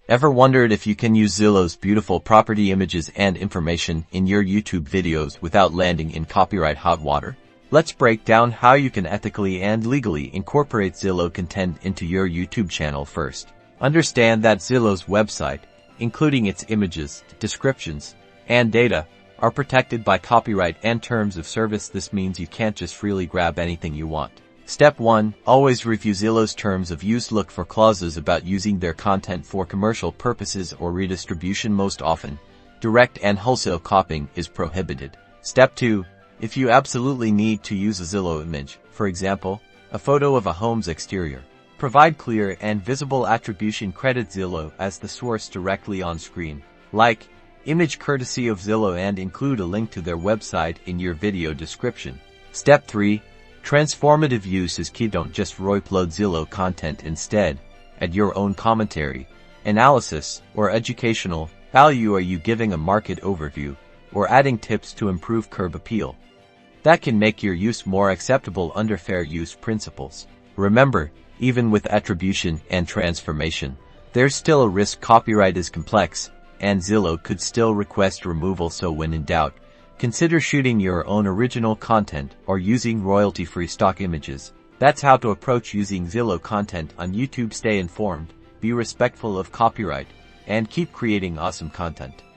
Ever wondered if you can use Zillow's beautiful property images and information in your YouTube videos without landing in copyright hot water? Let's break down how you can ethically and legally incorporate Zillow content into your YouTube channel first. Understand that Zillow's website, including its images, descriptions, and data, are protected by copyright and terms of service. This means you can't just freely grab anything you want. Step 1. Always review Zillow's terms of use. Look for clauses about using their content for commercial purposes or redistribution. Most often, direct and wholesale copying is prohibited. Step 2. If you absolutely need to use a Zillow image, for example, a photo of a home's exterior, provide clear and visible attribution. Credit Zillow as the source directly on screen, like image courtesy of Zillow, and include a link to their website in your video description. Step 3. Transformative use is key. Don't just upload Zillow content. Instead, add your own commentary, analysis, or educational value. Are you giving a market overview or adding tips to improve curb appeal? That can make your use more acceptable under fair use principles. Remember, even with attribution and transformation, there's still a risk. Copyright is complex, and Zillow could still request removal. So when in doubt, consider shooting your own original content or using royalty-free stock images. That's how to approach using Zillow content on YouTube. Stay informed, be respectful of copyright, and keep creating awesome content.